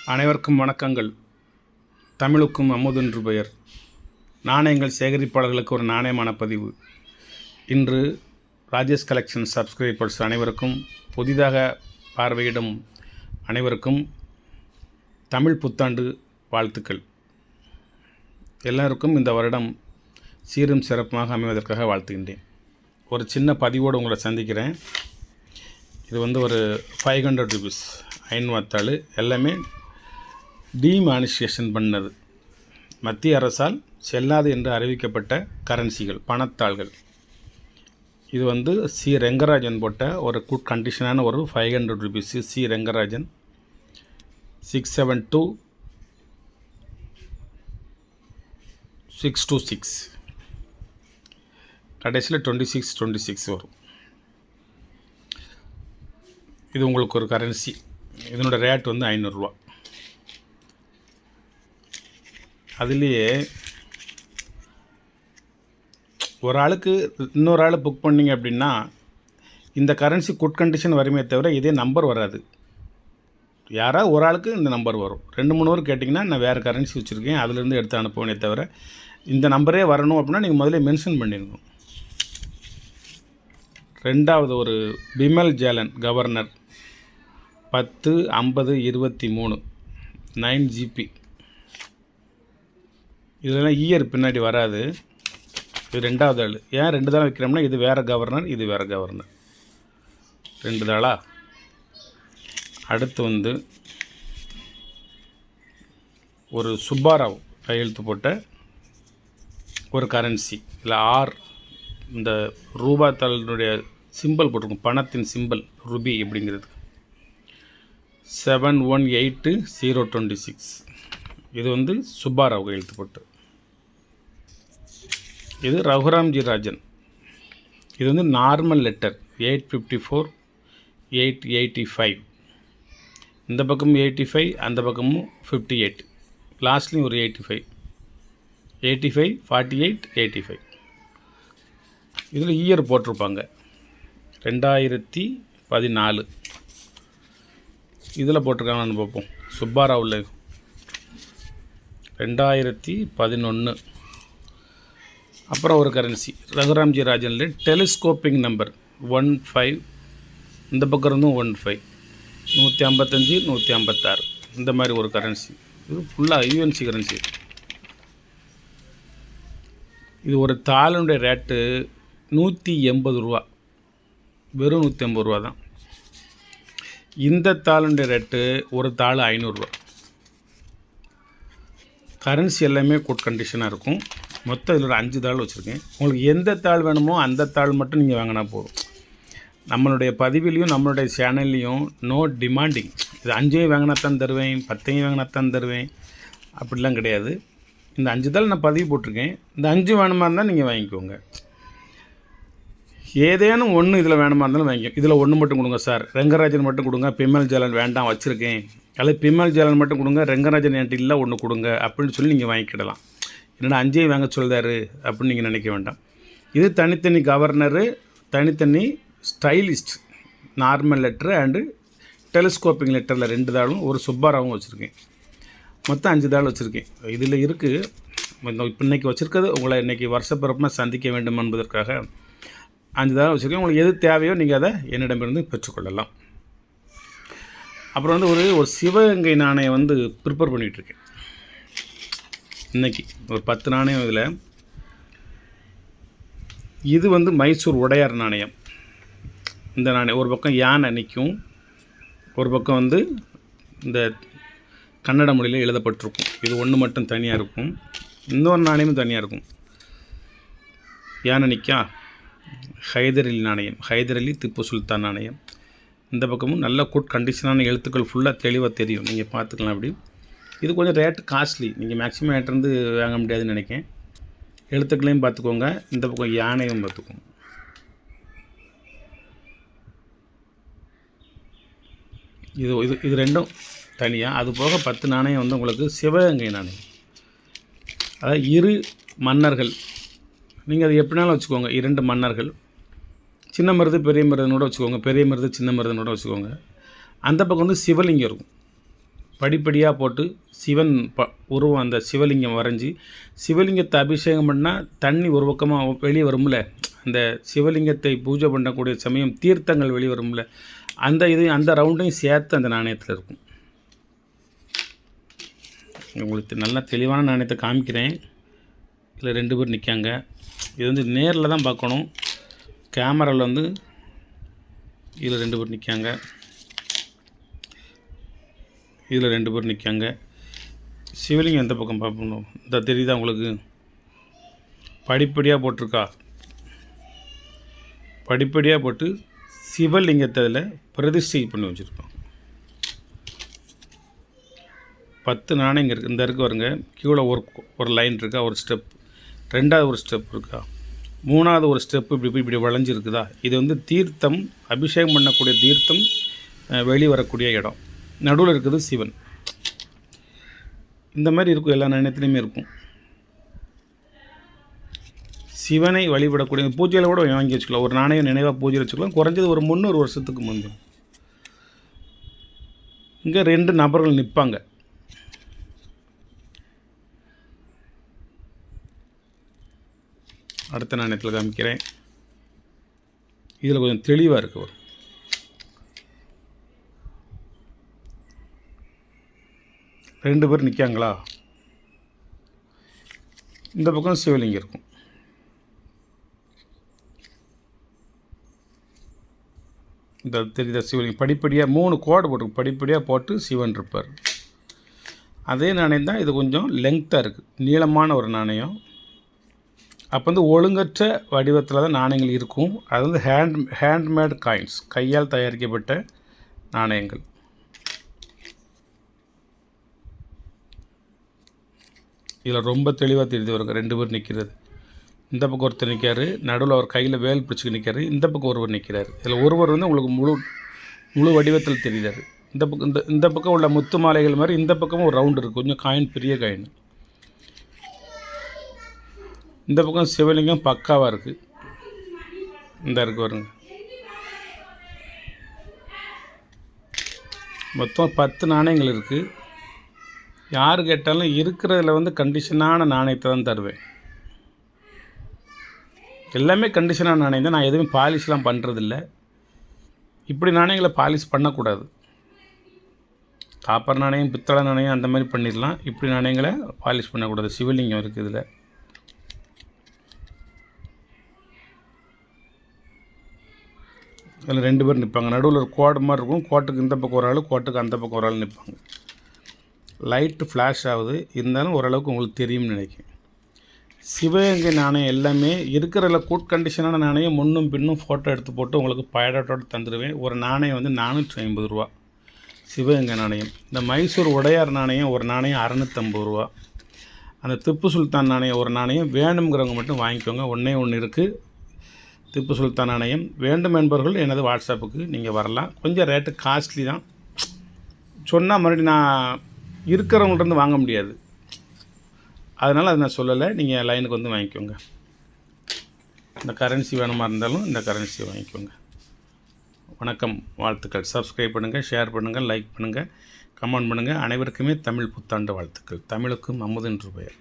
அனைவருக்கும் வணக்கங்கள். தமிழுக்கும் அமுதென்று பெயர். நாணயங்கள் சேகரிப்பாளர்களுக்கு ஒரு நாணயமான பதிவு. இன்று ராஜேஷ் கலெக்ஷன் சப்ஸ்கிரைபர்ஸ் அனைவருக்கும், புதிதாக பார்வையிடும் அனைவருக்கும் தமிழ் புத்தாண்டு வாழ்த்துக்கள். எல்லாருக்கும் இந்த வருடம் சீரும் சிறப்புமாக அமைவதற்காக வாழ்த்துகின்றேன். ஒரு சின்ன பதிவோடு உங்களை சந்திக்கிறேன். இது ஒரு 500 ருபீஸ் ஐநூத்தாள், எல்லாமே டிமானிஸ்ட்ரேஷன் பண்ணது, மத்திய அரசால் செல்லாது என்று அறிவிக்கப்பட்ட கரன்சிகள், பணத்தாள்கள். இது சி ரெங்கராஜன் போட்ட ஒரு குட் கண்டிஷனான ஒரு 500 ருபீஸ். சி ரெங்கராஜன் 672626 கடைசியில் 2626 வரும். இது உங்களுக்கு ஒரு கரன்சி. இதனோட ரேட் 500 ரூபா. அதுலேயே ஒரு ஆளுக்கு இன்னொரு ஆள் புக் பண்ணிங்க அப்படின்னா இந்த கரன்சி குட் கண்டிஷன் வருமே தவிர இதே நம்பர் வராது. யாராவது ஒரு ஆளுக்கு இந்த நம்பர் வரும். 2-3 பேர் கேட்டிங்கன்னா நான் வேறு கரன்சி வச்சுருக்கேன், அதுலேருந்து எடுத்து அனுப்புவேனே தவிர இந்த நம்பரே வரணும் அப்படின்னா நீங்கள் முதல்ல மென்ஷன் பண்ணிடணும். ரெண்டாவது ஒரு பிமல் ஜேலன் கவர்னர் 10-50-23 9 GB. இதெல்லாம் இயர் பின்னாடி வராது. இது ரெண்டாவது ஆள். ஏன் 2 தாள் வைக்கிறோம்னா இது வேறு கவர்னர், இது வேறு கவர்னர், 2 தாளா. அடுத்து ஒரு சுப்பாராவ் கையெழுத்து போட்ட ஒரு கரன்சி. இல்லை இந்த ரூபா தாளினுடைய சிம்பிள் போட்டிருக்கும், பணத்தின் சிம்பிள் ருபி அப்படிங்கிறது. 718026. இது சுப்பாராவ் கையெழுத்து போட்டு. இது ரகுராம்ஜி ராஜன். இது நார்மல் லெட்டர் 854-885. இந்த பக்கமும் 85, அந்த பக்கமும் 58, லாஸ்ட்லேயும் ஒரு 85, 48 85. இதில் இயர் போட்டிருப்பாங்க 2014. இதில் போட்டிருக்காங்கன்னு பார்ப்போம். சுப்பாராவில் 2011. அப்புறம் ஒரு கரன்சி ரகுராம்ஜி ராஜனில் டெலிஸ்கோப்பிங் நம்பர் 15. இந்த பக்கம் இருந்தும் 15, 155, 156. இந்த மாதிரி ஒரு கரன்சி. இது ஃபுல்லாக யூஎன்சி கரன்சி. இது ஒரு தாளுடைய ரேட்டு 180 ரூபா, வெறும் 180 ரூபா தான். இந்த தாளுடைய ரேட்டு ஒரு தாள் 500 ரூபா. கரன்சி எல்லாமே குட் கண்டிஷனாக இருக்கும். மொத்தம் இதில் ஒரு 5 தாள் வச்சுருக்கேன். உங்களுக்கு எந்த தாள் வேணுமோ அந்த தாள் மட்டும் நீங்கள் வாங்கினா போதும். நம்மளுடைய பதிவிலையும் நம்மளுடைய சேனல்லையும் நோ டிமாண்டிங். இது 5 வாங்கினாத்தான் தருவேன், 10 வாங்கினாத்தான் தருவேன் அப்படிலாம் கிடையாது. இந்த 5 தாள் நான் பதிவு போட்டிருக்கேன். இந்த 5 வேணுமா இருந்தால் நீங்கள் வாங்கிக்கோங்க. ஏதேனும் ஒன்று இதில் வேணுமா இருந்தாலும் வாங்கிக்கோ. இதில் ஒன்று மட்டும் கொடுங்க சார், ரெங்கராஜன் மட்டும் கொடுங்க, பிமல் ஜாலன் வேண்டாம் வச்சுருக்கேன், அல்லது பிமல் ஜாலன் மட்டும் கொடுங்க, ரெங்கராஜன் என்கிட்ட இல்லை ஒன்று கொடுங்க அப்படின்னு சொல்லி நீங்கள் வாங்கிக்கிடலாம். என்னடா 5 வாங்க சொல்கிறாரு அப்படின்னு நீங்கள் நினைக்க வேண்டாம். இது தனித்தனி கவர்னரு, தனித்தனி ஸ்டைலிஸ்ட், நார்மல் லெட்டரு அண்டு டெலிஸ்கோப்பிங் லெட்டரில் 2 தாளும் ஒரு சுப்பாராவும் வச்சுருக்கேன். மொத்தம் 5 தாள் வச்சுருக்கேன். இதில் இருக்குது. இப்போ இன்றைக்கி வச்சுருக்கிறது உங்களை இன்றைக்கி வருஷப்பிறப்புனா சந்திக்க வேண்டும் என்பதற்காக 5 தாள் வச்சுருக்கேன். உங்களுக்கு எது தேவையோ நீங்கள் அதை என்னிடமிருந்து பெற்றுக்கொள்ளலாம். அப்புறம் ஒரு சிவகங்கை நாணயம் ப்ரிப்பேர் பண்ணிகிட்ருக்கேன். இன்றைக்கி ஒரு 10 நாணயம். இதில் இது மைசூர் உடையார் நாணயம். இந்த நாணயம் ஒரு பக்கம் யானை நிற்கும், ஒரு பக்கம் இந்த கன்னட மொழியில் எழுதப்பட்டிருக்கும். இது ஒன்று மட்டும் தனியாக இருக்கும், இன்னொரு நாணயமும் தனியாக இருக்கும். யானை நிற்கா ஹைதர் அலி நாணயம், ஹைதர் அலி திப்பு சுல்தான் நாணயம். இந்த பக்கமும் நல்ல குட் கண்டிஷனான எழுத்துக்கள் ஃபுல்லாக தெளிவாக தெரியும், நீங்கள் பார்த்துக்கலாம். அப்படி இது கொஞ்சம் ரேட்டு காஸ்ட்லி, நீங்கள் மேக்ஸிமம் ரேட்டிருந்து வாங்க முடியாதுன்னு நினைக்கிறேன். எழுத்துக்களையும் பார்த்துக்கோங்க, இந்த பக்கம் யானையும் பார்த்துக்கோங்க. இது இது இது ரெண்டும் தனியாக. அது போக 10 நாணயம் உங்களுக்கு சிவகங்கை நாணயம். அதாவது 2 மன்னர்கள், நீங்கள் அது எப்படினாலும் வச்சுக்கோங்க. 2 மன்னர்கள், சின்ன மருது பெரிய மருதுனோட வச்சுக்கோங்க, பெரிய மருது சின்ன மருதுனோட வச்சுக்கோங்க. அந்த பக்கம் சிவலிங்கம் இருக்கும். படிப்படியாக போட்டு சிவன் உருவம் அந்த சிவலிங்கம் வரைஞ்சி சிவலிங்கத்தை அபிஷேகம் பண்ணால் தண்ணி ஒரு பக்கமாக வெளியே வரும்ல, அந்த சிவலிங்கத்தை பூஜை பண்ணக்கூடிய சமயம் தீர்த்தங்கள் வெளியே வரும்ல, அந்த ரவுண்டையும் சேர்த்து அந்த நாணயத்தில் இருக்கும். உங்களுக்கு நல்லா தெளிவான நாணயத்தை காமிக்கிறேன். இதில் 2 பேர் நிற்காங்க. இது வந்து நேரில் தான் பார்க்கணும். கேமராவில் வந்து இதில் 2 பேர் நிற்காங்க. இதில் 2 பேர் நிற்காங்க. சிவலிங்கம் எந்த பக்கம் பார்க்கணும்? இந்த தெரியுதா உங்களுக்கு? படிப்படியாக போட்டிருக்கா. படிப்படியாக போட்டு சிவலிங்கத்தை அதில் பிரதிஷ்டை பண்ணி வச்சுருக்கோம். 10 நாணயங்க இருக்குது. இந்த இருக்குது வருங்க. கீழே ஒரு லைன் இருக்கா, ஒரு ஸ்டெப். 2வது ஒரு ஸ்டெப் இருக்கா, 3வது ஒரு ஸ்டெப்பு இப்படி வளைஞ்சிருக்குதா. இது வந்து தீர்த்தம், அபிஷேகம் பண்ணக்கூடிய தீர்த்தம் வெளிவரக்கூடிய இடம். நடுவில் இருக்குது சிவன். இந்த மாதிரி இருக்கும், எல்லா நாணயத்துலேயுமே இருக்கும். சிவனை வழிபடக்கூடிய பூஜையில் கூட வாங்கி வச்சுக்கலாம். ஒரு நாணயம் நினைவாக பூஜையில் வச்சுக்கலாம். குறைஞ்சது ஒரு 300 வருஷத்துக்கு முந்தைய. இங்கே 2 நபர்கள் நிற்பாங்க. அடுத்த நாணயத்தில் காமிக்கிறேன். இதில் கொஞ்சம் தெளிவாக இருக்குது. ஒரு 2 பேர் நிற்காங்களா. இந்த பக்கம் சிவலிங்கம் இருக்கும். இந்த தெரியுத சிவலிங்கம் படிப்படியாக 3 கோடு போட்டு படிப்படியாக போட்டு சிவன் இருப்பார். அதே நாணயம் தான். இது கொஞ்சம் லெங்க்த்தாக இருக்குது, நீளமான ஒரு நாணயம். அப்போ வந்து ஒழுங்கற்ற வடிவத்தில் தான் நாணயங்கள் இருக்கும். அது வந்து ஹேண்ட்மேட் காயின்ஸ், கையால் தயாரிக்கப்பட்ட நாணயங்கள். இதில் ரொம்ப தெளிவாக தெரியுது. வருங்க 2 பேர் நிற்கிறது. இந்த பக்கம் ஒருத்தர் நிற்காரு, நடுவில் அவர் கையில் வேல் பிடிச்சி நிற்காரு. இந்த பக்கம் ஒருவர் நிற்கிறார். இதில் ஒருவர் வந்து உங்களுக்கு முழு வடிவத்தில் தெரியுறாரு. இந்த பக்கம் உள்ள முத்து மாலைகள் மாதிரி இந்த பக்கமும் ஒரு ரவுண்டு இருக்குது, கொஞ்சம் காயின், பெரிய காயின். இந்த பக்கம் சிவலிங்கம் பக்காவாக இருக்குது. இந்த இருக்குது வருங்க. மொத்தம் 10 நாணயங்கள் இருக்குது. யார் கேட்டாலும் இருக்கிறதுல வந்து கண்டிஷனான நாணயத்தை தான் தருவேன். எல்லாமே கண்டிஷனான நாணயம் தான். நான் எதுவும் பாலிஷ்லாம் பண்ணுறதில்ல. இப்படி நாணயங்களை பாலிஷ் பண்ணக்கூடாது. காப்பர் நாணயம், பித்தளை நாணயம் அந்த மாதிரி பண்ணிடலாம். இப்படி நாணயங்களை பாலிஷ் பண்ணக்கூடாது. சிவலிங்கம் இருக்குது இதில். அதில் 2 பேர் நிற்பாங்க. நடுவில் ஒரு கோடு மாதிரி இருக்கும். கோட்டுக்கு இந்த பக்கம் ஒரு ஆள், கோட்டுக்கு அந்த பக்கம் ஒரு ஆள் நிற்பாங்க. லைட்டு ஃப்ளாஷ் ஆகுது, இருந்தாலும் ஓரளவுக்கு உங்களுக்கு தெரியும்னு நினைக்கிறேன். சிவகங்கை நாணயம் எல்லாமே இருக்கிறதுல குட் கண்டிஷனான நாணயம் முன்னும் பின்னும் ஃபோட்டோ எடுத்து போட்டு உங்களுக்கு பயடத்தோடு தந்துடுவேன். ஒரு நாணயம் வந்து 450 ரூபா சிவகங்கை நாணயம். இந்த மைசூர் உடையார் நாணயம் ஒரு நாணயம் 650 ரூபா. அந்த திப்பு சுல்தான் நாணயம் ஒரு நாணயம் வேணுங்கிறவங்க மட்டும் வாங்கிக்கோங்க. ஒன்று இருக்குது திப்பு சுல்தான் நாணயம். வேண்டும் என்பவர்கள் எனது வாட்ஸ்அப்புக்கு நீங்கள் வரலாம். கொஞ்சம் ரேட்டு காஸ்ட்லி தான். சொன்னால் மறுபடியும் நான் இருக்கிறவங்கள்ட்ட வாங்க முடியாது, அதனால் அதை நான் சொல்லலை. நீங்கள் லைனுக்கு வந்து வாங்கிக்கோங்க. இந்த கரன்சி வேணுமா இருந்தாலும் இந்த கரன்சி வாங்கிக்கோங்க. வணக்கம், வாழ்த்துக்கள். சப்ஸ்கிரைப் பண்ணுங்கள், ஷேர் பண்ணுங்கள், லைக் பண்ணுங்கள், கமெண்ட் பண்ணுங்கள். அனைவருக்குமே தமிழ் புத்தாண்டு வாழ்த்துக்கள். தமிழுக்கும் அமுதென்று பெயர்.